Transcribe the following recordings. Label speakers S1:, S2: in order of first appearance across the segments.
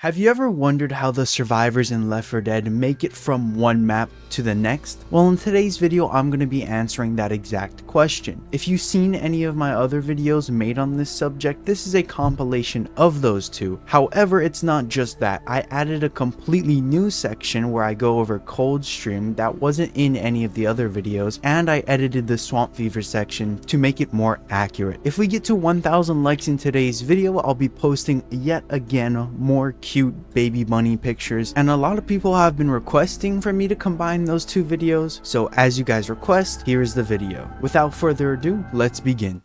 S1: Have you ever wondered how the survivors in Left 4 Dead make it from one map to the next? Well, in today's video, I'm going to be answering that exact question. If you've seen any of my other videos made on this subject, this is a compilation of those two. However, it's not just that. I added a completely new section where I go over Coldstream that wasn't in any of the other videos, and I edited the Swamp Fever section to make it more accurate. If we get to 1,000 likes in today's video, I'll be posting yet again more cute baby bunny pictures, and a lot of people have been requesting for me to combine those two videos, so as you guys request, here is the video. Without further ado, let's begin.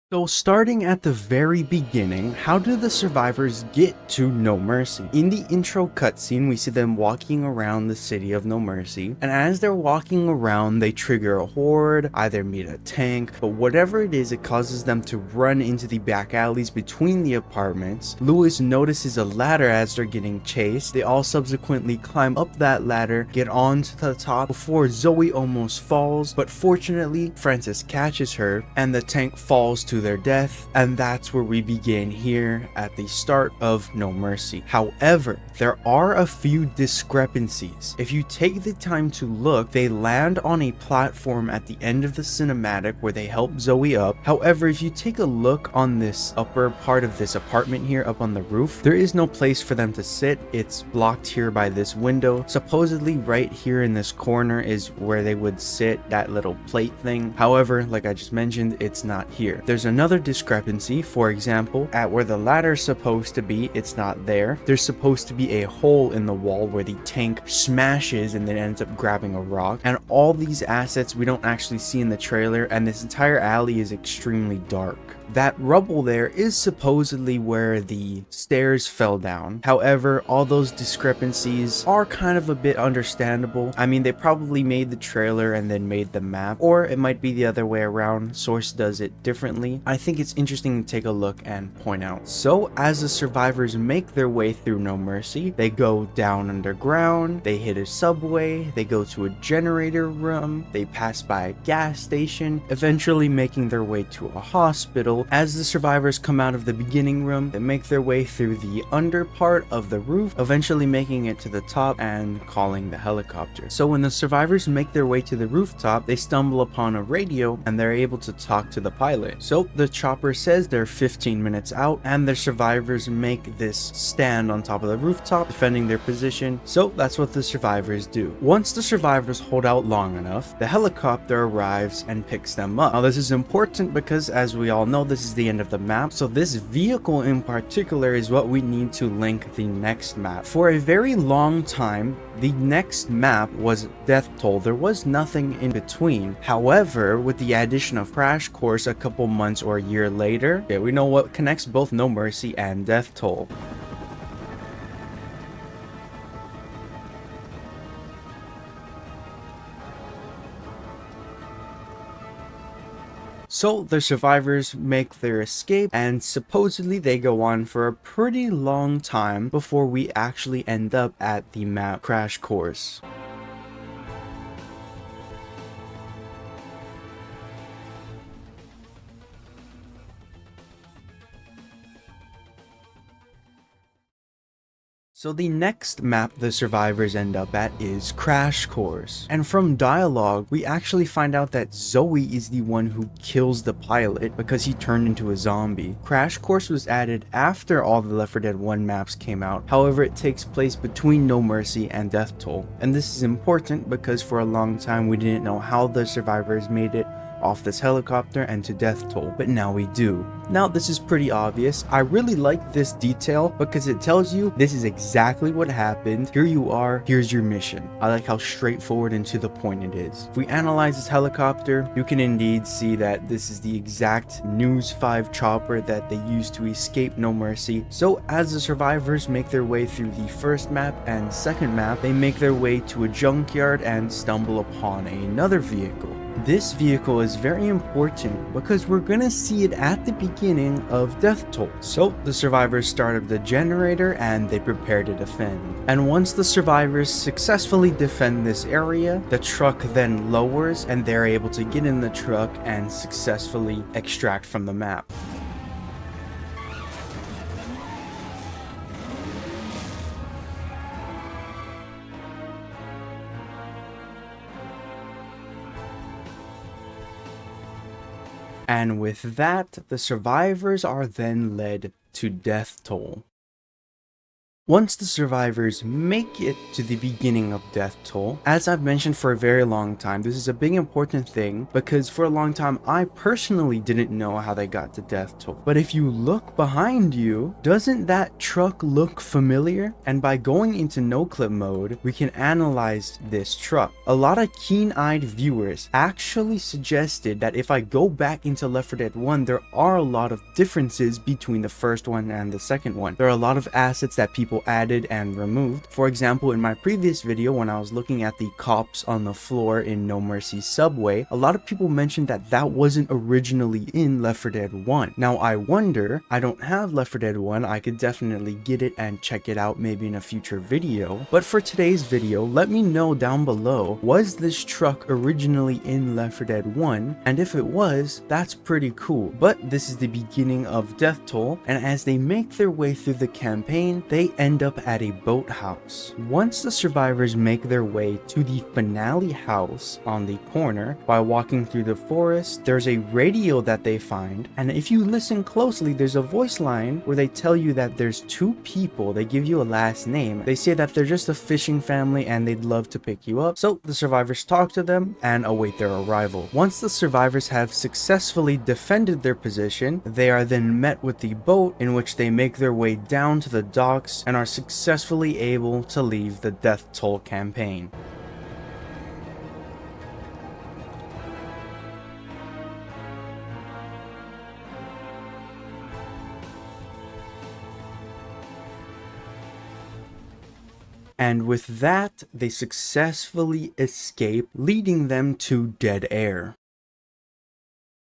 S1: So starting at the very beginning, how do the survivors get to No Mercy? In the intro cutscene, we see them walking around the city of No Mercy, and as they're walking around, they trigger a horde, either meet a tank, but whatever it is, it causes them to run into the back alleys between the apartments. Lewis notices a ladder as they're getting chased. They all subsequently climb up that ladder, get onto the top before Zoe almost falls, but fortunately, Francis catches her, and the tank falls to their death, and that's where we begin here at the start of No Mercy. However, there are a few discrepancies. If you take the time to look, they land on a platform at the end of the cinematic where they help Zoe up. However, if you take a look on this upper part of this apartment here up on the roof, there is no place for them to sit. It's blocked here by this window. Supposedly right here in this corner is where they would sit, that little plate thing. However, like I just mentioned, it's not here. There's another discrepancy. For example, at where the ladder's supposed to be, it's not there. There's supposed to be a hole in the wall where the tank smashes and then ends up grabbing a rock, and all these assets we don't actually see in the trailer, and this entire alley is extremely dark. That rubble there is supposedly where the stairs fell down. However, all those discrepancies are kind of a bit understandable. I mean, they probably made the trailer and then made the map, or it might be the other way around. Source does it differently. I think it's interesting to take a look and point out. So as the survivors make their way through No Mercy, they go down underground, they hit a subway, they go to a generator room, they pass by a gas station, eventually making their way to a hospital. As the survivors come out of the beginning room, they make their way through the under part of the roof, eventually making it to the top and calling the helicopter. So when the survivors make their way to the rooftop, they stumble upon a radio and they're able to talk to the pilot. So the chopper says they're 15 minutes out, and the survivors make this stand on top of the rooftop, defending their position. So that's what the survivors do. Once the survivors hold out long enough, the helicopter arrives and picks them up. Now this is important because, as we all know, this is the end of the map, so this vehicle in particular is what we need to link the next map. For a very long time, the next map was Death Toll. There was nothing in between. However, with the addition of Crash Course a couple months or a year later, we know what connects both No Mercy and Death Toll. So the survivors make their escape, and supposedly they go on for a pretty long time before we actually end up at the map Crash Course. So the next map the survivors end up at is Crash Course, and from dialogue we actually find out that Zoe is the one who kills the pilot because he turned into a zombie. Crash Course was added after all the Left 4 Dead 1 maps came out. However, it takes place between No Mercy and Death Toll, and this is important because for a long time we didn't know how the survivors made it off this helicopter and to Death Toll, but now we do. Now this is pretty obvious. I really like this detail because it tells you this is exactly what happened. Here you are, here's your mission. I like how straightforward and to the point it is. If we analyze this helicopter, you can indeed see that this is the exact News 5 chopper that they used to escape No Mercy. So as the survivors make their way through the first map and second map, they make their way to a junkyard and stumble upon another vehicle. This vehicle is very important because we're gonna see it at the beginning of Death Toll. So the survivors start up the generator and they prepare to defend. And once the survivors successfully defend this area, the truck then lowers and they're able to get in the truck and successfully extract from the map. And with that, the survivors are then led to Death Toll. Once the survivors make it to the beginning of Death Toll, as I've mentioned for a very long time, this is a big important thing because for a long time I personally didn't know how they got to Death Toll. But if you look behind you, doesn't that truck look familiar? And by going into no clip mode, we can analyze this truck. A lot of keen-eyed viewers actually suggested that if I go back into Left 4 Dead 1, there are a lot of differences between the first one and the second one. There are a lot of assets that people added and removed. For example, in my previous video when I was looking at the cops on the floor in No Mercy Subway, a lot of people mentioned that that wasn't originally in Left 4 Dead 1. Now I wonder, I don't have Left 4 Dead 1, I could definitely get it and check it out maybe in a future video, but for today's video, let me know down below, was this truck originally in Left 4 Dead 1? And if it was, that's pretty cool. But this is the beginning of Death Toll, and as they make their way through the campaign, they end up at a boathouse. Once the survivors make their way to the finale house on the corner, by walking through the forest, there's a radio that they find, and if you listen closely, there's a voice line where they tell you that there's two people, they give you a last name, they say that they're just a fishing family and they'd love to pick you up, so the survivors talk to them and await their arrival. Once the survivors have successfully defended their position, they are then met with the boat in which they make their way down to the docks and are successfully able to leave the Death Toll campaign. And with that, they successfully escape, leading them to dead air.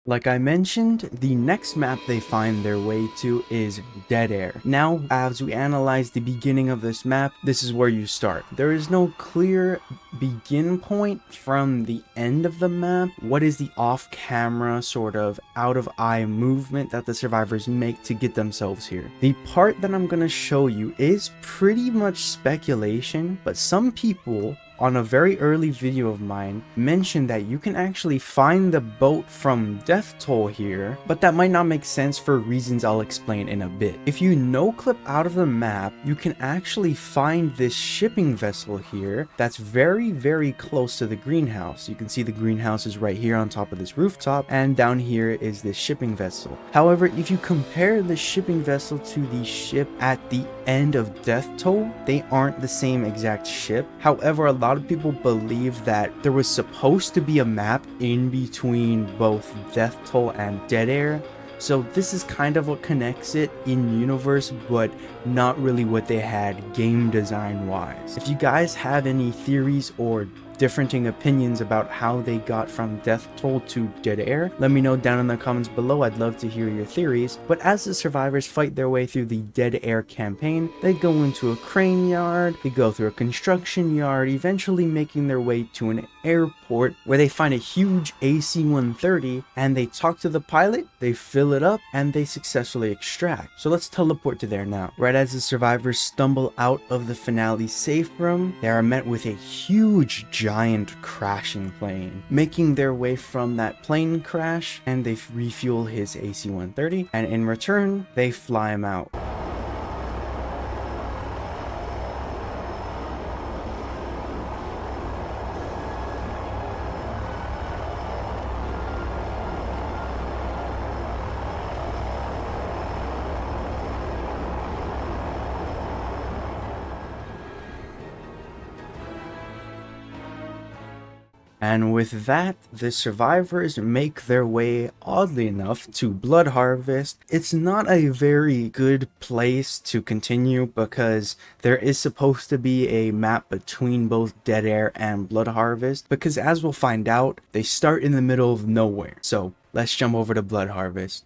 S1: Like I mentioned, the next map they find their way to is Dead Air. Now, as we analyze the beginning of this map, this is where you start. There is no clear begin point from the end of the map. What is the off-camera sort of out-of-eye movement that the survivors make to get themselves here? The part that I'm going to show you is pretty much speculation, but some people on a very early video of mine mentioned that you can actually find the boat from Death Toll here, but that might not make sense for reasons I'll explain in a bit. If you no-clip out of the map, you can actually find this shipping vessel here that's very close to the greenhouse. You can see the greenhouse is right here on top of this rooftop, and down here is this shipping vessel. However, if you compare the shipping vessel to the ship at the end of Death Toll, they aren't the same exact ship. However, a lot of people believe that there was supposed to be a map in between both Death Toll and Dead Air, so this is kind of what connects it in universe, but not really what they had game design wise. If you guys have any theories or differing opinions about how they got from Death Toll to Dead Air, let me know down in the comments below. I'd love to hear your theories. But as the survivors fight their way through the Dead Air campaign, they go into a crane yard, they go through a construction yard, eventually making their way to an airport where they find a huge AC-130 and they talk to the pilot, they fill it up, and they successfully extract. So let's teleport to there now. Right as the survivors stumble out of the finale safe room, they are met with a huge giant crashing plane. Making their way from that plane crash, and they refuel his AC-130, and in return, they fly him out. And with that, the survivors make their way, oddly enough, to Blood Harvest. It's not a very good place to continue because there is supposed to be a map between both Dead Air and Blood Harvest, because as we'll find out, they start in the middle of nowhere. So let's jump over to Blood Harvest.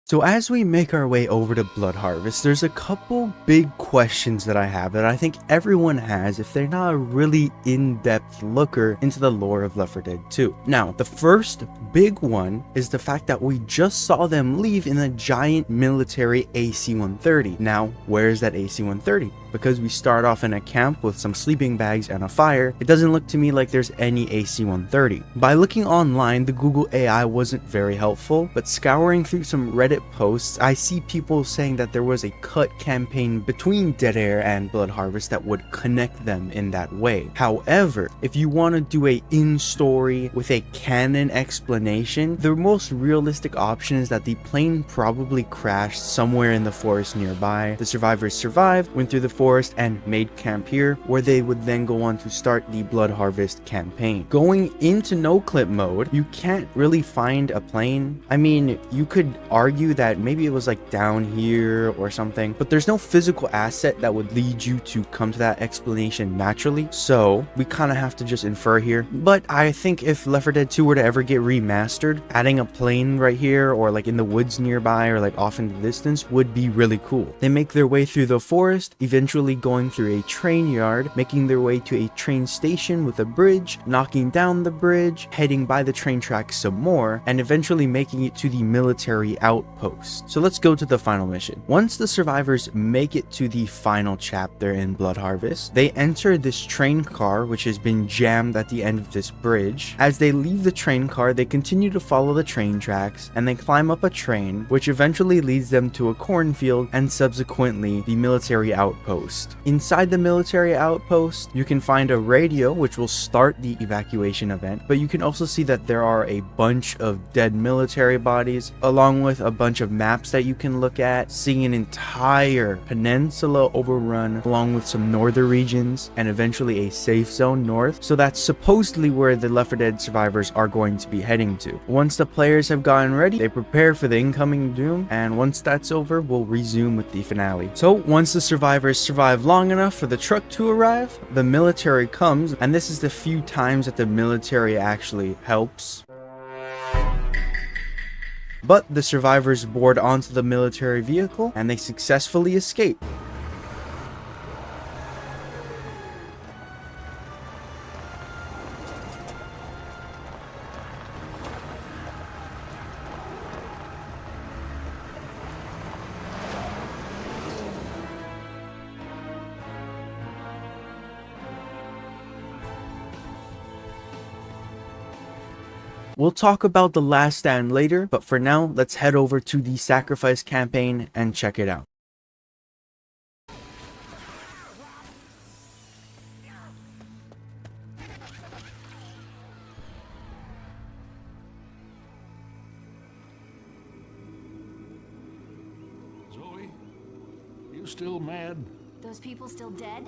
S1: So as we make our way over to Blood Harvest, there's a couple big questions that I have that I think everyone has if they're not a really in-depth looker into the lore of Left 4 Dead 2. Now, the first big one is the fact that we just saw them leave in a giant military AC-130. Now, where is that AC-130? because we start off in a camp with some sleeping bags and a fire, it doesn't look to me like there's any AC-130. By looking online, the Google AI wasn't very helpful, but scouring through some Reddit posts, I see people saying that there was a cut campaign between Dead Air and Blood Harvest that would connect them in that way. However, if you want to do a in-story with a canon explanation, the most realistic option is that the plane probably crashed somewhere in the forest nearby. The survivors survived, went through the forest, and made camp here, where they would then go on to start the Blood Harvest campaign. Going into no clip mode, you can't really find a plane. I mean, you could argue that maybe it was like down here or something, but there's no physical asset that would lead you to come to that explanation naturally, so we kind of have to just infer here. But I think if Left 4 Dead 2 were to ever get remastered, adding a plane right here or like in the woods nearby or like off in the distance would be really cool. They make their way through the forest, eventually going through a train yard, making their way to a train station with a bridge, knocking down the bridge, heading by the train tracks some more, and eventually making it to the military outpost. So let's go to the final mission. Once the survivors make it to the final chapter in Blood Harvest, they enter this train car which has been jammed at the end of this bridge. As they leave the train car, they continue to follow the train tracks and they climb up a train, which eventually leads them to a cornfield and subsequently the military outpost. Inside the military outpost, you can find a radio which will start the evacuation event, but you can also see that there are a bunch of dead military bodies, along with a bunch of maps that you can look at, seeing an entire peninsula overrun, along with some northern regions, and eventually a safe zone north. So that's supposedly where the Left 4 Dead survivors are going to be heading to. Once the players have gotten ready, they prepare for the incoming doom, and once that's over, we'll resume with the finale. So once the survivors survive long enough for the truck to arrive, the military comes, and this is the few times that the military actually helps. But the survivors board onto the military vehicle and they successfully escape. We'll talk about the last stand later, but for now, let's head over to the Sacrifice campaign and check it out.
S2: Zoe, you still mad?
S3: Those people still dead?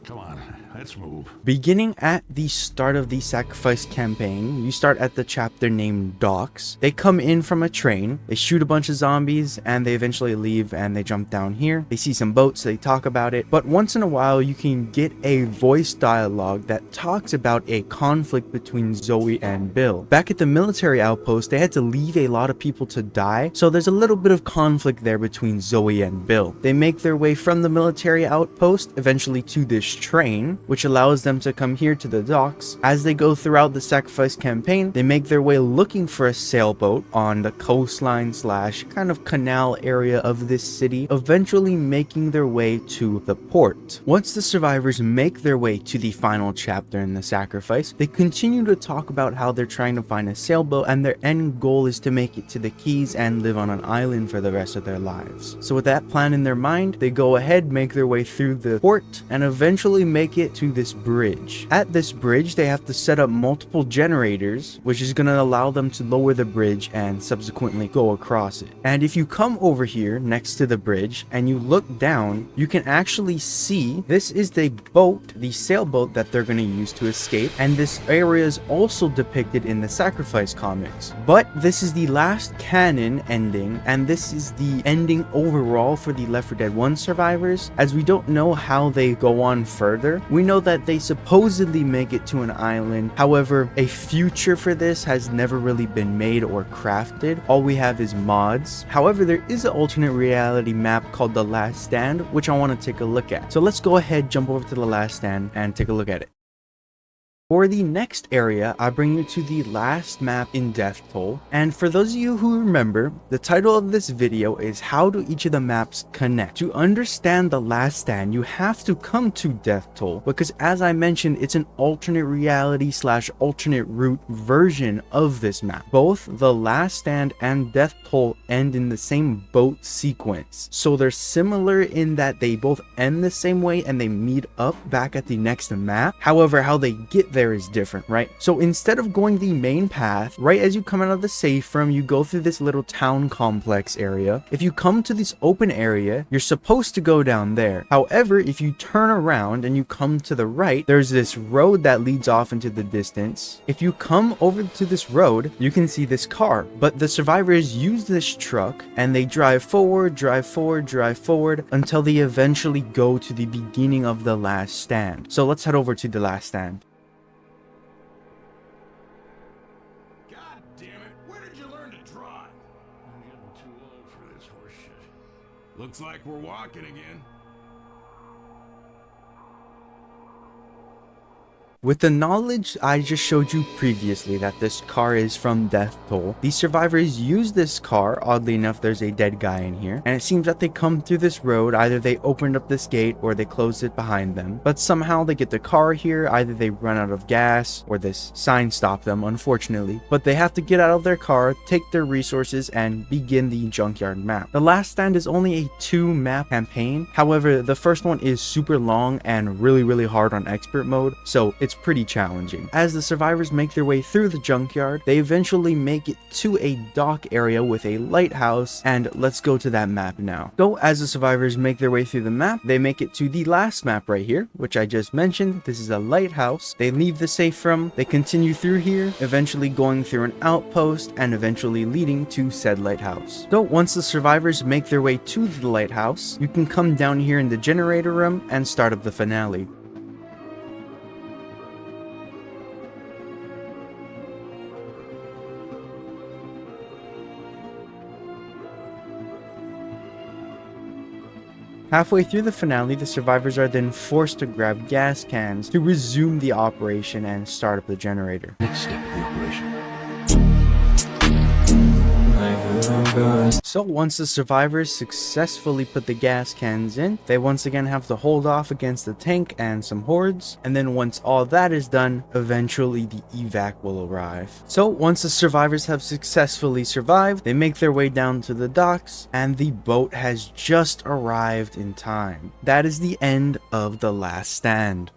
S2: Come on, let's move.
S1: Beginning at the start of the Sacrifice campaign, you start at the chapter named Docks. They come in from a train, they shoot a bunch of zombies, and they eventually leave and they jump down here. They see some boats, they talk about it, but once in a while you can get a voice dialogue that talks about a conflict between Zoe and Bill. Back at the military outpost, they had to leave a lot of people to die, so there's a little bit of conflict there between Zoe and Bill. They make their way from the military outpost, eventually to this train, which allows them to come here to the docks. As they go throughout the Sacrifice campaign, they make their way looking for a sailboat on the coastline slash kind of canal area of this city, eventually making their way to the port. Once the survivors make their way to the final chapter in the Sacrifice, they continue to talk about how they're trying to find a sailboat and their end goal is to make it to the Keys and live on an island for the rest of their lives. So with that plan in their mind, they go ahead, make their way through the port, and eventually make it to this bridge. At this bridge, they have to set up multiple generators, which is going to allow them to lower the bridge and subsequently go across it. And if you come over here next to the bridge and you look down, you can actually see this is the boat, the sailboat that they're going to use to escape, and this area is also depicted in the Sacrifice comics. But this is the last canon ending, and this is the ending overall for the Left 4 Dead 1 survivors, as we don't know how they go on further. We know that they supposedly make it to an island. However, a future for this has never really been made or crafted. All we have is mods. However, there is an alternate reality map called The Last Stand, which I want to take a look at. So let's go ahead, jump over to The Last Stand and take a look at it. For the next area, I bring you to the last map in Death Toll, and for those of you who remember, the title of this video is how do each of the maps connect. To understand the Last Stand, you have to come to Death Toll, because as I mentioned, it's an alternate reality / alternate route version of this map. Both the Last Stand and Death Toll end in the same boat sequence, so they're similar in that they both end the same way and they meet up back at the next map. However, how they get there is different, right? So instead of going the main path, right as you come out of the safe room, you go through this little town complex area. If you come to this open area, you're supposed to go down there. However, if you turn around and you come to the right, there's this road that leads off into the distance. If you come over to this road, you can see this car, but the survivors use this truck and they drive forward, drive forward, drive forward until they eventually go to the beginning of the Last Stand. So let's head over to the Last Stand.
S2: God damn it! Where did you learn to drive? I'm getting too old for this horse shit. Looks like we're walking again.
S1: With the knowledge I just showed you previously that this car is from Death Toll, the survivors use this car. Oddly enough, there's a dead guy in here, and it seems that they come through this road. Either they opened up this gate or they closed it behind them, but somehow they get the car here. Either they run out of gas or this sign stopped them, unfortunately, but they have to get out of their car, take their resources, and begin the junkyard map. The Last Stand is only a 2-map campaign. However, the first one is super long and really hard on expert mode, so it's pretty challenging. As the survivors make their way through the junkyard, they eventually make it to a dock area with a lighthouse, and let's go to that map now. So as the survivors make their way through the map, they make it to the last map right here, which I just mentioned. This is a lighthouse. They leave the safe room, they continue through here, eventually going through an outpost and eventually leading to said lighthouse. So once the survivors make their way to the lighthouse, you can come down here in the generator room and start up the finale. Halfway through the finale, the survivors are then forced to grab gas cans to resume the operation and start up the generator.
S2: Next step of the operation.
S1: So once the survivors successfully put the gas cans in, they once again have to hold off against the tank and some hordes, and then once all that is done, eventually the evac will arrive. So once the survivors have successfully survived, they make their way down to the docks, and the boat has just arrived in time. That is the end of the Last Stand.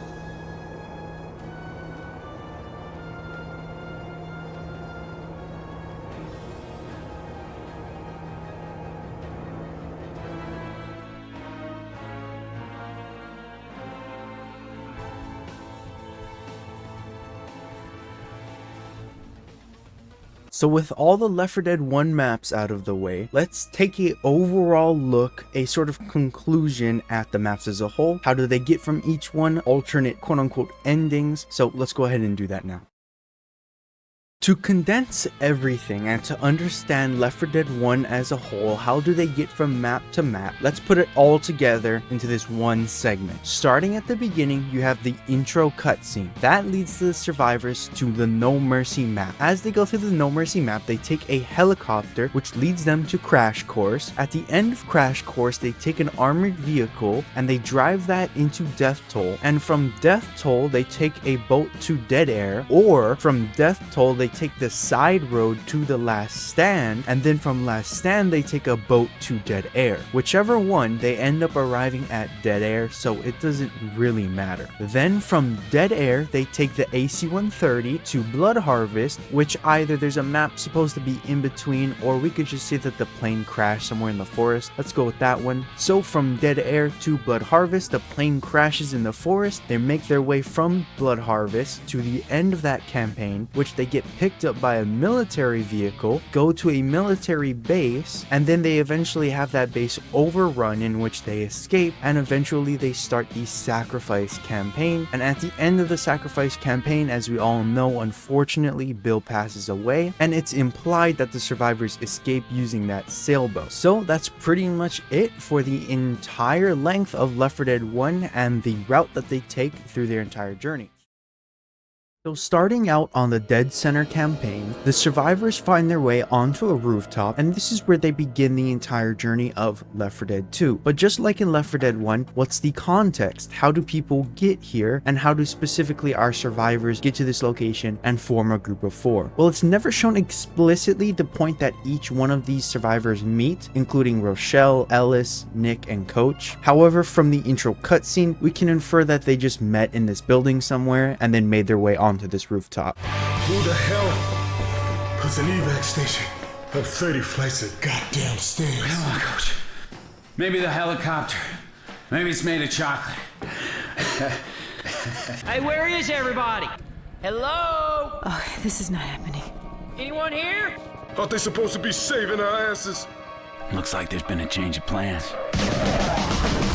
S1: So with all the Left 4 Dead 1 maps out of the way, let's take a overall look, a sort of conclusion at the maps as a whole. How do they get from each one? Alternate quote-unquote endings. So let's go ahead and do that now. To condense everything and to understand Left 4 Dead 1 as a whole, how do they get from map to map? Let's put it all together into this one segment. Starting at the beginning, you have the intro cutscene. That leads the survivors to the No Mercy map. As they go through the No Mercy map, they take a helicopter, which leads them to Crash Course. At the end of Crash Course, they take an armored vehicle and they drive that into Death Toll. And from Death Toll, they take a boat to Dead Air, or from Death Toll, they take the side road to the Last Stand, and then from Last Stand they take a boat to Dead Air. Whichever one, they end up arriving at Dead Air, so it doesn't really matter. Then from Dead Air they take the AC-130 to Blood Harvest, which either there's a map supposed to be in between, or we could just say that the plane crashed somewhere in the forest. Let's go with that one. So from Dead Air to Blood Harvest, the plane crashes in the forest. They make their way from Blood Harvest to the end of that campaign, which they get picked up by a military vehicle, go to a military base, and then they eventually have that base overrun, in which they escape, and eventually they start the Sacrifice campaign. And at the end of the Sacrifice campaign, as we all know, unfortunately Bill passes away, and it's implied that the survivors escape using that sailboat. So that's pretty much it for the entire length of Left 4 Dead 1 and the route that they take through their entire journey. So starting out on the Dead Center campaign, the survivors find their way onto a rooftop, and this is where they begin the entire journey of Left 4 Dead 2. But just like in Left 4 Dead 1, what's the context? How do people get here, and how do specifically our survivors get to this location and form a group of 4? Well, it's never shown explicitly the point that each one of these survivors meet, including Rochelle, Ellis, Nick, and Coach. However, from the intro cutscene, we can infer that they just met in this building somewhere and then made their way onto this rooftop.
S4: Who the hell puts an evac station up 30 flights of goddamn stairs?
S5: Come on, Coach. Maybe the helicopter. Maybe it's made of chocolate.
S6: Hey, where is everybody? Hello?
S7: Oh, this is not happening.
S6: Anyone here?
S4: Aren't they supposed to be saving our asses?
S5: Looks like there's been a change of plans.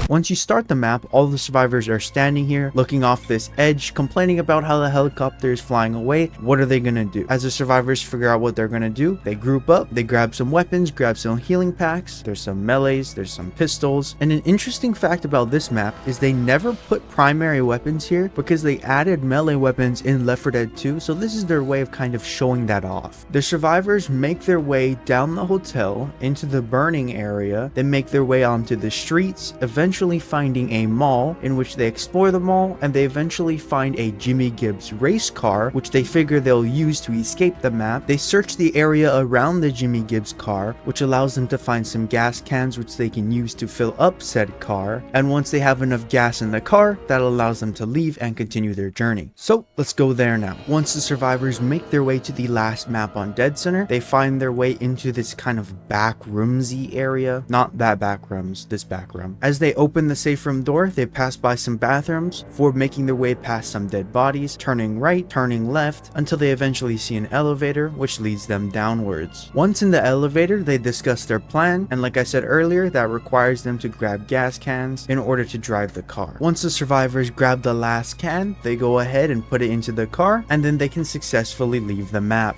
S1: Once you start the map, all the survivors are standing here, looking off this edge, complaining about how the helicopter is flying away. What are they gonna do? As the survivors figure out what they're gonna do, they group up, they grab some weapons, grab some healing packs, there's some melees, there's some pistols. And an interesting fact about this map is they never put primary weapons here because they added melee weapons in Left 4 Dead 2, so this is their way of kind of showing that off. The survivors make their way down the hotel into the burning area, then make their way onto the streets, eventually finding a mall in which they explore the mall, and they eventually find a Jimmy Gibbs race car which they figure they'll use to escape the map. They search the area around the Jimmy Gibbs car, which allows them to find some gas cans which they can use to fill up said car, and once they have enough gas in the car, that allows them to leave and continue their journey. So let's go there now. Once the survivors make their way to the last map on Dead Center, they find their way into this kind of back roomsy area. Not that back rooms, this back room. As they open the safe room door, they pass by some bathrooms before making their way past some dead bodies, turning right, turning left, until they eventually see an elevator which leads them downwards. Once in the elevator, they discuss their plan, and like I said earlier, that requires them to grab gas cans in order to drive the car. Once the survivors grab the last can, they go ahead and put it into the car, and then they can successfully leave the map.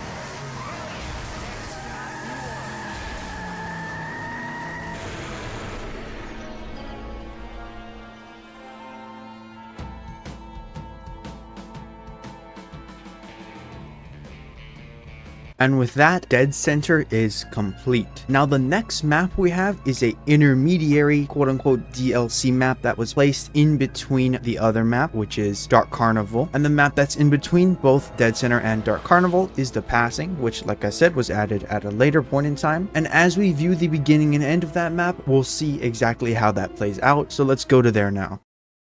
S1: And with that, Dead Center is complete. Now the next map we have is a intermediary quote-unquote DLC map that was placed in between the other map, which is Dark Carnival. And the map that's in between both Dead Center and Dark Carnival is The Passing, which like I said was added at a later point in time. And as we view the beginning and end of that map, we'll see exactly how that plays out. So let's go to there now.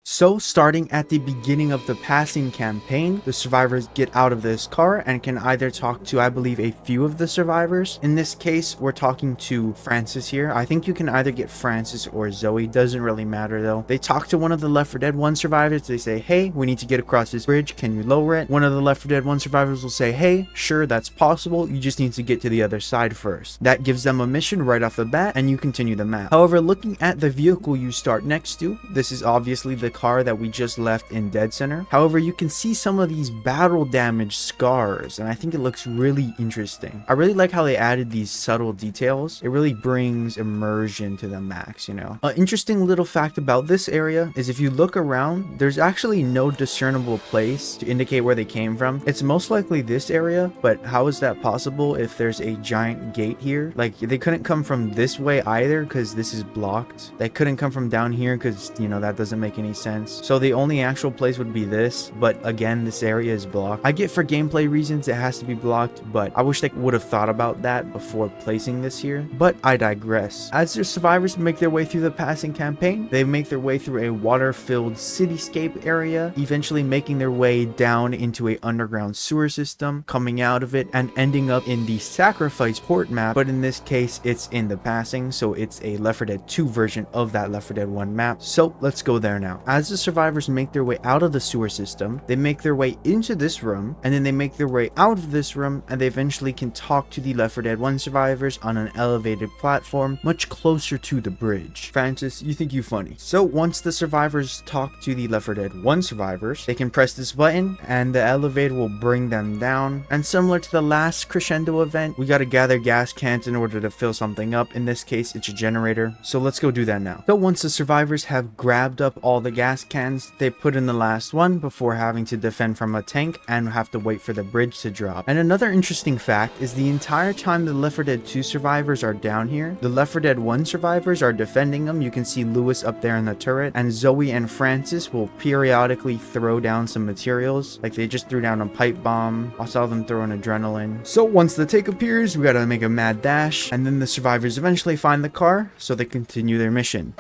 S1: So starting at the beginning of the Passing campaign, the survivors get out of this car and can either talk to, I believe, a few of the survivors. In this case, we're talking to Francis here. I think you can either get Francis or Zoe, doesn't really matter though. They talk to one of the Left 4 Dead 1 survivors. They say, hey, we need to get across this bridge, can you lower it? One of the Left 4 Dead 1 survivors will say, hey, sure, that's possible, you just need to get to the other side first. That gives them a mission right off the bat and you continue the map. However, looking at the vehicle you start next to, this is obviously the car that we just left in Dead Center. However, you can see some of these battle damage scars, and I think it looks really interesting. I really like how they added these subtle details. It really brings immersion to the max, you know. An interesting little fact about this area is if you look around, there's actually no discernible place to indicate where they came from. It's most likely this area, but how is that possible if there's a giant gate here? Like, they couldn't come from this way either because this is blocked. They couldn't come from down here because, you know, that doesn't make any sense. So the only actual place would be this, but again, this area is blocked. I get for gameplay reasons it has to be blocked, but I wish they would have thought about that before placing this here, but I digress. As the survivors make their way through the Passing campaign, they make their way through a water-filled cityscape area, eventually making their way down into a underground sewer system, coming out of it, and ending up in the Sacrifice port map, but in this case, it's in the Passing, so it's a Left 4 Dead 2 version of that Left 4 Dead 1 map. So let's go there now. As the survivors make their way out of the sewer system, they make their way into this room, and then they make their way out of this room, and they eventually can talk to the Left 4 Dead 1 survivors on an elevated platform much closer to the bridge. Francis, you think you funny. So once the survivors talk to the Left 4 Dead 1 survivors, they can press this button and the elevator will bring them down. And similar to the last crescendo event, we gotta gather gas cans in order to fill something up. In this case, it's a generator. So let's go do that now. So once the survivors have grabbed up all the gas cans. They put in the last one before having to defend from a tank and have to wait for the bridge to drop. And another interesting fact is the entire time the Left 4 Dead 2 survivors are down here, the Left 4 Dead 1 survivors are defending them. You can see Lewis up there in the turret, and Zoe and Francis will periodically throw down some materials. Like they just threw down a pipe bomb. I saw them throw an adrenaline. So once the tank appears, we gotta make a mad dash, and then the survivors eventually find the car, so they continue their mission.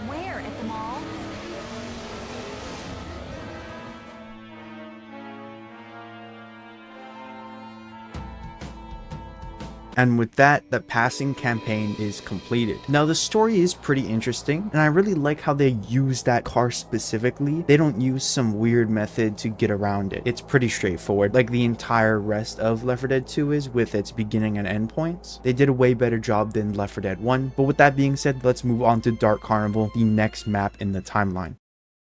S3: Where? At the mall?
S1: And with that, the passing campaign is completed. Now the story is pretty interesting, and I really like how they use that car specifically. They don't use some weird method to get around it. It's pretty straightforward, like the entire rest of Left 4 Dead 2 is, with its beginning and end points. They did a way better job than Left 4 Dead 1. But with that being said, let's move on to Dark Carnival, the next map in the timeline.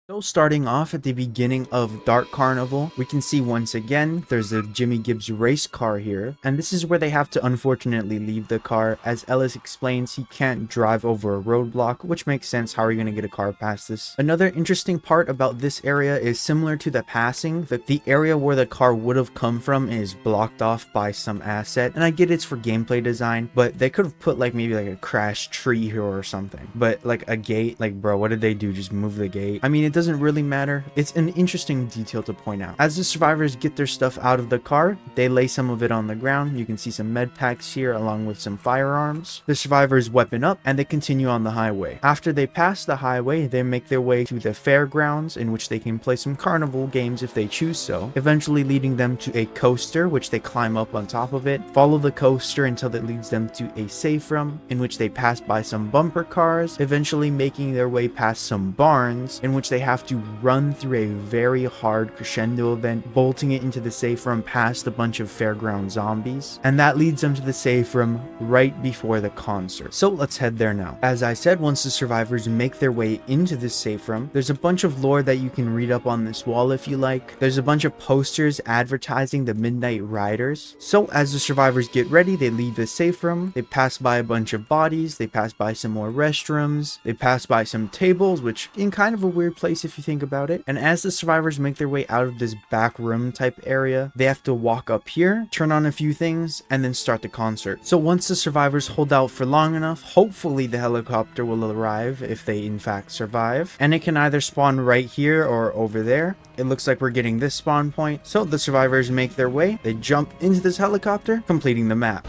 S1: So starting off at the beginning of Dark Carnival, we can see once again there's a Jimmy Gibbs race car here, and this is where they have to unfortunately leave the car. As Ellis explains, he can't drive over a roadblock, which makes sense. How are you going to get a car past this? Another interesting part about this area is similar to the passing. The area where the car would have come from is blocked off by some asset, and I get it's for gameplay design, but they could have put like maybe like a crashed tree here or something. But like a gate, like bro, what did they do? Just move the gate? I mean, it doesn't really matter. It's an interesting detail to point out. As the survivors get their stuff out of the car, they lay some of it on the ground. You can see some med packs here along with some firearms. The survivors weapon up and they continue on the highway. After they pass the highway, they make their way to the fairgrounds, in which they can play some carnival games if they choose so, eventually leading them to a coaster, which they climb up on top of it, follow the coaster until it leads them to a safe room, in which they pass by some bumper cars, eventually making their way past some barns, in which they have to run through a very hard crescendo event, bolting it into the safe room past a bunch of fairground zombies, and that leads them to the safe room right before the concert. So let's head there now. As I said, once the survivors make their way into this safe room, there's a bunch of lore that you can read up on this wall if you like. There's a bunch of posters advertising the Midnight Riders. So as the survivors get ready, they leave the safe room, they pass by a bunch of bodies, they pass by some more restrooms, they pass by some tables, which in kind of a weird place if you think about it. And as the survivors make their way out of this back room type area, they have to walk up here, turn on a few things, and then start the concert. So once the survivors hold out for long enough, hopefully the helicopter will arrive if they in fact survive, and it can either spawn right here or over there. It looks like we're getting this spawn point. So the survivors make their way, they jump into this helicopter, completing the map.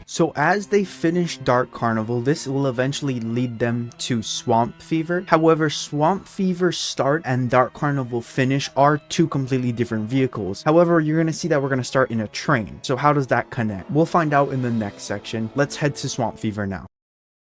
S1: So as they finish Dark Carnival, this will eventually lead them to Swamp Fever. However, Swamp Fever start and Dark Carnival finish are two completely different vehicles. However, you're going to see that we're going to start in a train. So how does that connect? We'll find out in the next section. Let's head to Swamp Fever now.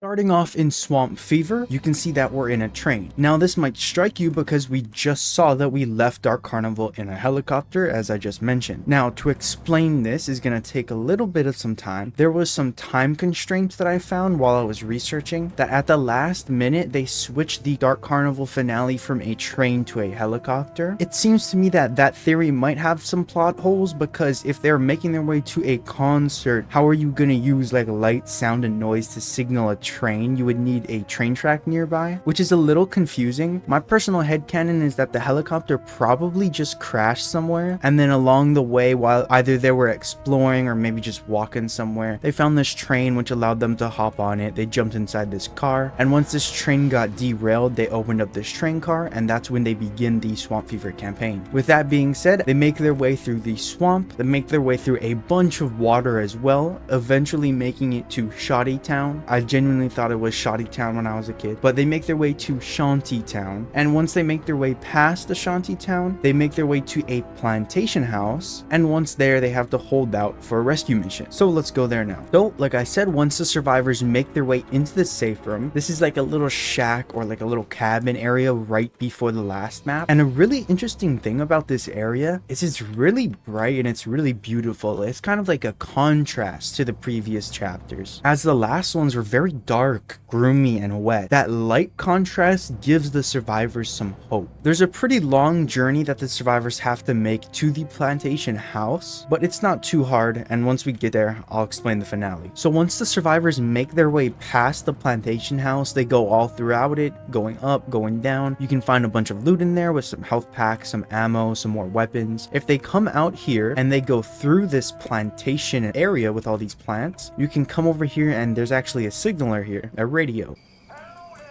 S1: Starting off in Swamp Fever, you can see that we're in a train. Now this might strike you because we just saw that we left Dark Carnival in a helicopter, as I just mentioned. Now to explain this is going to take a little bit of some time. There was some time constraints that I found while I was researching, that at the last minute they switched the Dark Carnival finale from a train to a helicopter. It seems to me that that theory might have some plot holes, because if they're making their way to a concert, how are you going to use like light, sound, and noise to signal a train? You would need a train track nearby, which is a little confusing. My personal headcanon is that the helicopter probably just crashed somewhere, and then along the way, while either they were exploring or maybe just walking somewhere, they found this train which allowed them to hop on it. They jumped inside this car, and once this train got derailed, they opened up this train car, and that's when they begin the Swamp Fever campaign. With that being said, they make their way through the swamp, they make their way through a bunch of water as well, eventually making it to Shoddy Town. I genuinely thought it was Shoddy Town when I was a kid, but they make their way to Shanty Town, and once they make their way past the Shanty Town, they make their way to a plantation house, and once there they have to hold out for a rescue mission. So let's go there now. So like I said, once the survivors make their way into the safe room, this is like a little shack or like a little cabin area right before the last map, and a really interesting thing about this area is it's really bright and it's really beautiful. It's kind of like a contrast to the previous chapters, as the last ones were very dark, gloomy, and wet. That light contrast gives the survivors some hope. There's a pretty long journey that the survivors have to make to the plantation house, but it's not too hard, and once we get there, I'll explain the finale. So once the survivors make their way past the plantation house, they go all throughout it, going up, going down. You can find a bunch of loot in there with some health packs, some ammo, some more weapons. If they come out here and they go through this plantation area with all these plants, you can come over here and there's actually a signaler here, a radio.
S7: Hello there.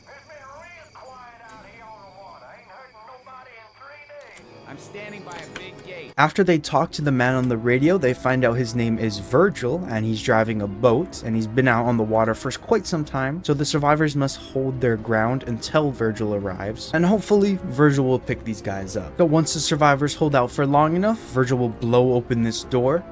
S7: It's been real quiet out here on the water. Ain't heard nobody in 3 days.
S6: I'm standing by a big gate.
S1: After they talk to the man on the radio, they find out his name is Virgil and he's driving a boat and he's been out on the water for quite some time. So the survivors must hold their ground until Virgil arrives, and hopefully Virgil will pick these guys up. But once the survivors hold out for long enough, Virgil will blow open this door.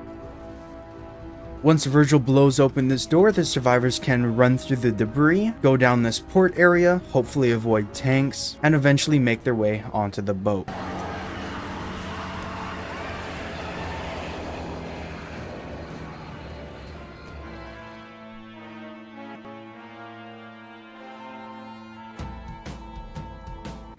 S1: Once Virgil blows open this door, the survivors can run through the debris, go down this port area, hopefully avoid tanks, and eventually make their way onto the boat.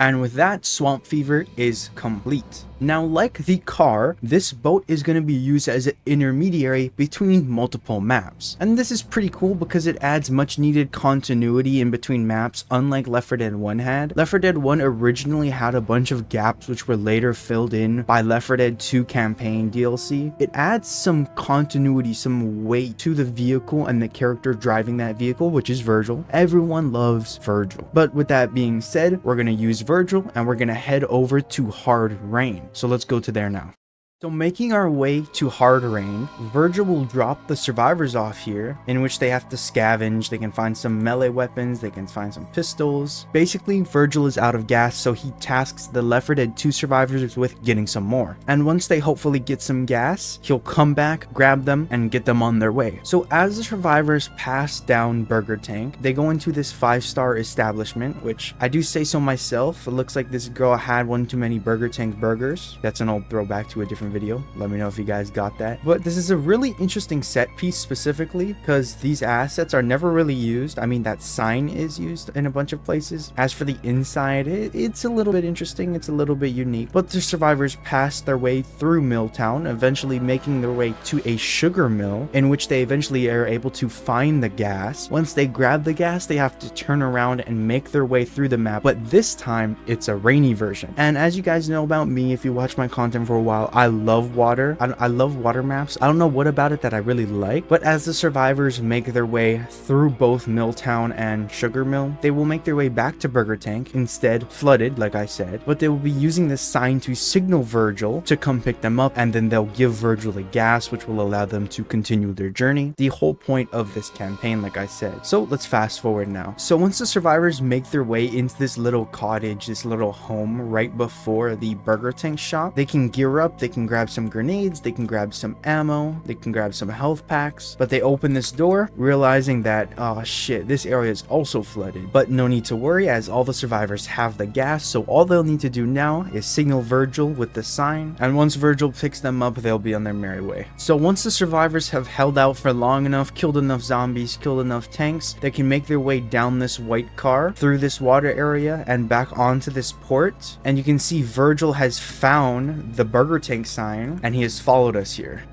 S1: And with that, Swamp Fever is complete. Now, like the car, this boat is going to be used as an intermediary between multiple maps. And this is pretty cool because it adds much needed continuity in between maps, unlike Left 4 Dead 1 had. Left 4 Dead 1 originally had a bunch of gaps which were later filled in by Left 4 Dead 2 campaign DLC. It adds some continuity, some weight to the vehicle and the character driving that vehicle, which is Virgil. Everyone loves Virgil. But with that being said, we're going to use Virgil and we're going to head over to Hard Rain. So let's go to there now. So making our way to Hard Rain, Virgil will drop the survivors off here, in which they have to scavenge. They can find some melee weapons, they can find some pistols. Basically, Virgil is out of gas, so he tasks the Left 4 Dead 2 survivors with getting some more. And once they hopefully get some gas, he'll come back, grab them, and get them on their way. So as the survivors pass down Burger Tank, they go into this 5-star establishment, which I do say so myself. It looks like this girl had one too many Burger Tank burgers. That's an old throwback to a different video. Let me know if you guys got that. But this is a really interesting set piece specifically because these assets are never really used. I mean, that sign is used in a bunch of places. As for the inside, it's a little bit interesting. It's a little bit unique. But the survivors pass their way through Milltown, eventually making their way to a sugar mill in which they eventually are able to find the gas. Once they grab the gas, they have to turn around and make their way through the map. But this time, it's a rainy version. And as you guys know about me, if you watch my content for a while, I love water. I love water maps. I don't know what about it that I really like, but as the survivors make their way through both Milltown and Sugar Mill, they will make their way back to Burger Tank, instead flooded, like I said, but they will be using this sign to signal Virgil to come pick them up, and then they'll give Virgil the gas, which will allow them to continue their journey. The whole point of this campaign, like I said. So let's fast forward now. So once the survivors make their way into this little cottage, this little home right before the Burger Tank shop, they can gear up, they can grab some grenades, they can grab some ammo, they can grab some health packs, but they open this door realizing that, oh shit, this area is also flooded. But no need to worry, as all the survivors have the gas, so all they'll need to do now is signal Virgil with the sign, and once Virgil picks them up, they'll be on their merry way. So once the survivors have held out for long enough, killed enough zombies, killed enough tanks, they can make their way down this white car, through this water area, and back onto this port, and you can see Virgil has found the Burger Tank sign, and he has followed us here.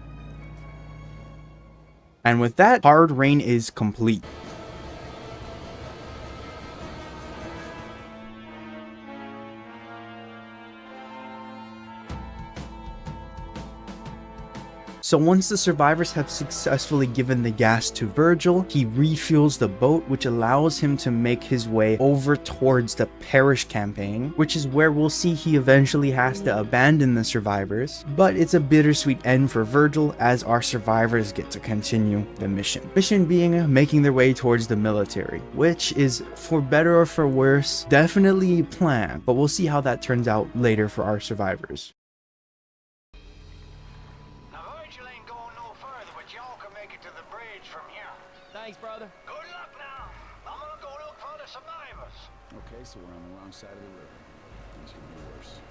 S1: And with that, Hard Rain is complete. So once the survivors have successfully given the gas to Virgil, he refuels the boat, which allows him to make his way over towards the Parish campaign, which is where we'll see he eventually has to abandon the survivors. But it's a bittersweet end for Virgil as our survivors get to continue the mission. Mission being making their way towards the military, which is, for better or for worse, definitely a plan, but we'll see how that turns out later for our survivors.
S6: Thanks, brother.
S7: Good luck now. I'm gonna go look for the survivors.
S8: Okay, so we're on the wrong side of the river. Things could be worse.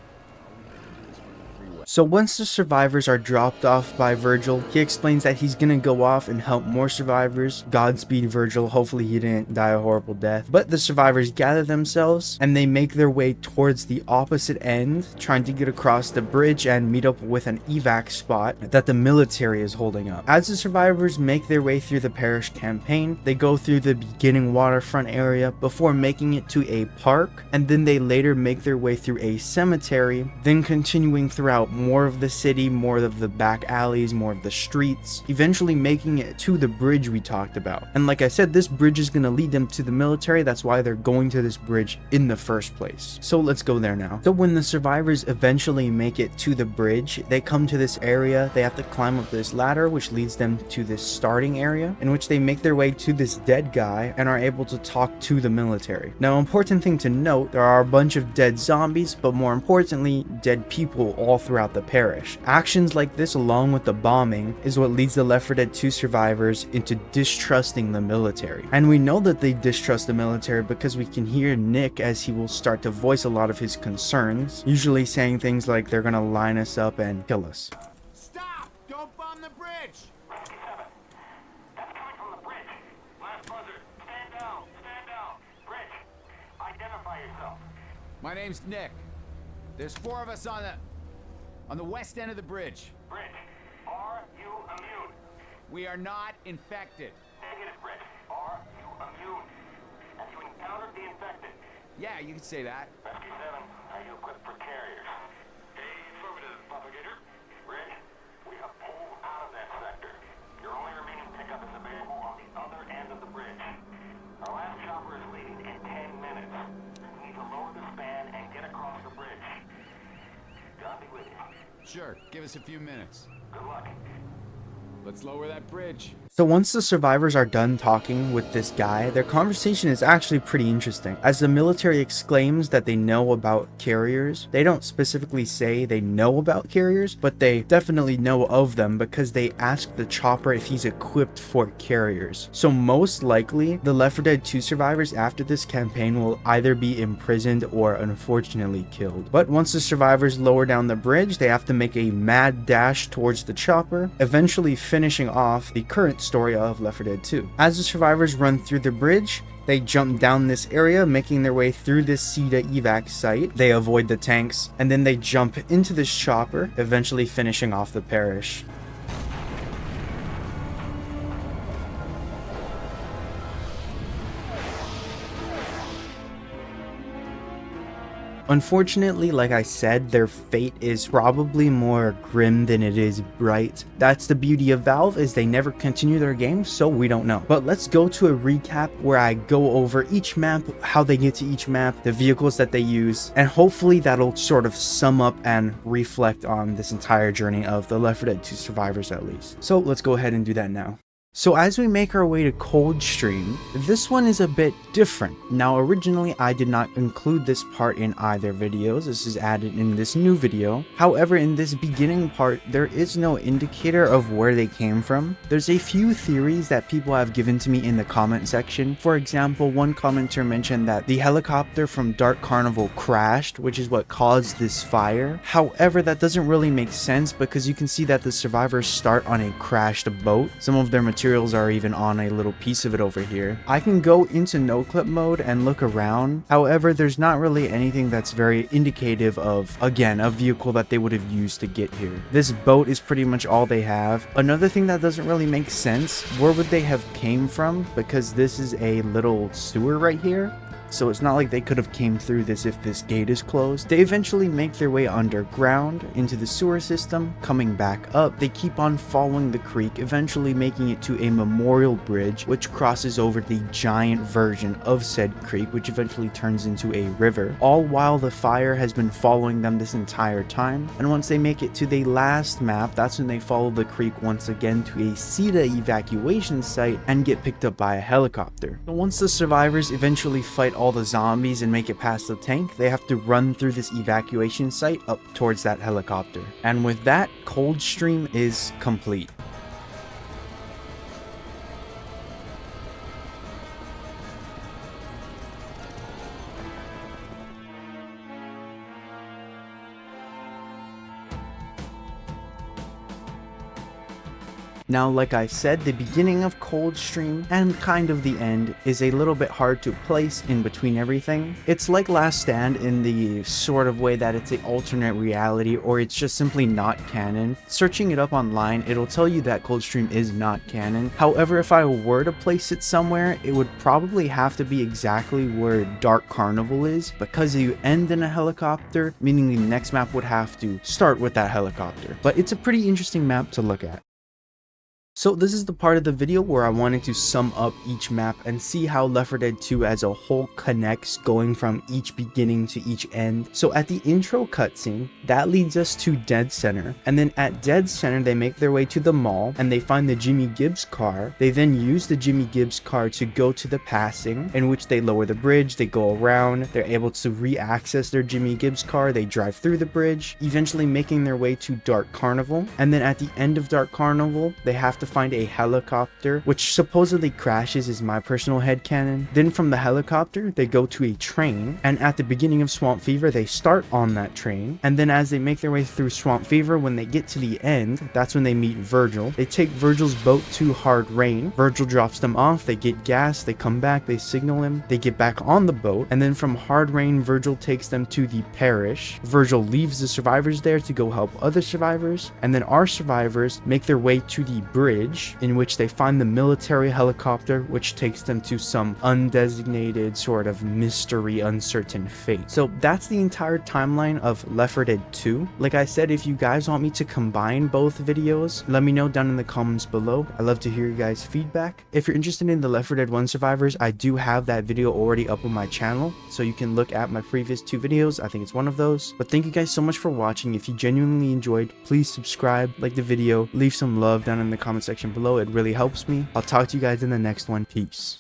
S8: All we have to do is run the freeway.
S1: So once the survivors are dropped off by Virgil, he explains that he's gonna go off and help more survivors. Godspeed, Virgil. Hopefully he didn't die a horrible death. But the survivors gather themselves and they make their way towards the opposite end, trying to get across the bridge and meet up with an evac spot that the military is holding up. As the survivors make their way through the Parish campaign, they go through the beginning waterfront area before making it to a park, and then they later make their way through a cemetery, then continuing throughout more of the city, more of the back alleys, more of the streets, eventually making it to the bridge we talked about. And like I said, this bridge is going to lead them to the military. That's why they're going to this bridge in the first place. So let's go there now. So when the survivors eventually make it to the bridge, they come to this area. They have to climb up this ladder, which leads them to this starting area, in which they make their way to this dead guy and are able to talk to the military. Now, important thing to note, there are a bunch of dead zombies, but more importantly, dead people all throughout the parish. Actions like this, along with the bombing, is what leads the Left 4 Dead 2 survivors into distrusting the military. And we know that they distrust the military because we can hear Nick as he will start to voice a lot of his concerns, usually saying things like they're gonna line us up and kill us.
S6: Stop! Don't bomb the bridge!
S7: 57. That's coming from the bridge. Last buzzer. Stand down. Stand down. Bridge. Identify yourself.
S6: My name's Nick. There's 4 of us on the west end of the bridge.
S7: Bridge. Are you immune?
S6: We are not infected.
S7: Negative, Bridge. Are you immune? Have you encountered the infected?
S6: Yeah, you can say that.
S7: 57. Are you equipped for carriers? Affirmative, Propagator. Bridge. We have pulled out of that sector. Your only remaining pickup is available on the other end of the bridge. Our last chopper is leaving in 10 minutes. We need to lower the span and get across the bridge. God be with you.
S6: Sure, give us a few minutes.
S7: Good luck.
S6: Let's lower that bridge.
S1: So once the survivors are done talking with this guy, their conversation is actually pretty interesting. As the military exclaims that they know about carriers, they don't specifically say they know about carriers, but they definitely know of them because they ask the chopper if he's equipped for carriers. So most likely, the Left 4 Dead 2 survivors after this campaign will either be imprisoned or unfortunately killed. But once the survivors lower down the bridge, they have to make a mad dash towards the chopper, eventually finishing off the current story of Left 4 Dead 2. As the survivors run through the bridge, they jump down this area, making their way through this CEDA evac site. They avoid the tanks, and then they jump into this chopper, eventually finishing off the parish. Unfortunately, like I said, their fate is probably more grim than it is bright. That's the beauty of Valve, is they never continue their games, so we don't know. But let's go to a recap where I go over each map, how they get to each map, the vehicles that they use, and hopefully that'll sort of sum up and reflect on this entire journey of the Left 4 Dead 2 survivors at least. So let's go ahead and do that now. So as we make our way to Coldstream, this one is a bit different. Now originally I did not include this part in either videos, this is added in this new video. However, in this beginning part, there is no indicator of where they came from. There's a few theories that people have given to me in the comment section. For example, one commenter mentioned that the helicopter from Dark Carnival crashed, which is what caused this fire. However, that doesn't really make sense because you can see that the survivors start on a crashed boat. Some of their materials are even on a little piece of it over here. I can go into no clip mode and look around. However, there's not really anything that's very indicative of, again, a vehicle that they would have used to get here. This boat is pretty much all they have. Another thing that doesn't really make sense, where would they have came from? Because this is a little sewer right here. So it's not like they could have came through this if this gate is closed. They eventually make their way underground into the sewer system, coming back up. They keep on following the creek, eventually making it to a memorial bridge which crosses over the giant version of said creek, which eventually turns into a river, all while the fire has been following them this entire time. And once they make it to the last map, that's when they follow the creek once again to a CEDA evacuation site and get picked up by a helicopter. So once the survivors eventually fight all the zombies and make it past the tank, they have to run through this evacuation site up towards that helicopter. And with that, Coldstream is complete. Now, like I said, the beginning of Coldstream and kind of the end is a little bit hard to place in between everything. It's like Last Stand in the sort of way that it's an alternate reality, or it's just simply not canon. Searching it up online, it'll tell you that Coldstream is not canon. However, if I were to place it somewhere, it would probably have to be exactly where Dark Carnival is, because you end in a helicopter, meaning the next map would have to start with that helicopter. But it's a pretty interesting map to look at. So this is the part of the video where I wanted to sum up each map and see how Left 4 Dead 2 as a whole connects, going from each beginning to each end. So at the intro cutscene, that leads us to Dead Center, and then at Dead Center they make their way to the mall and they find the Jimmy Gibbs car. They then use the Jimmy Gibbs car to go to the passing, in which they lower the bridge, they go around, they're able to re-access their Jimmy Gibbs car, they drive through the bridge, eventually making their way to Dark Carnival, and then at the end of Dark Carnival they have to find a helicopter, which supposedly crashes, is my personal headcanon. Then from the helicopter, they go to a train, and at the beginning of Swamp Fever, they start on that train, and then as they make their way through Swamp Fever, when they get to the end, that's when they meet Virgil. They take Virgil's boat to Hard Rain, Virgil drops them off, they get gas, they come back, they signal him, they get back on the boat, and then from Hard Rain, Virgil takes them to the Parish. Virgil leaves the survivors there to go help other survivors, and then our survivors make their way to the bridge, in which they find the military helicopter, which takes them to some undesignated sort of mystery uncertain fate. So that's the entire timeline of Left 4 Dead 2. Like I said, if you guys want me to combine both videos, let me know down in the comments below. I love to hear your guys' feedback. If you're interested in the Left 4 Dead 1 survivors, I do have that video already up on my channel, so you can look at my previous 2 videos. I think it's one of those. But thank you guys so much for watching. If you genuinely enjoyed, please subscribe, like the video, leave some love down in the comment section below. It really helps me. I'll talk to you guys in the next one. Peace.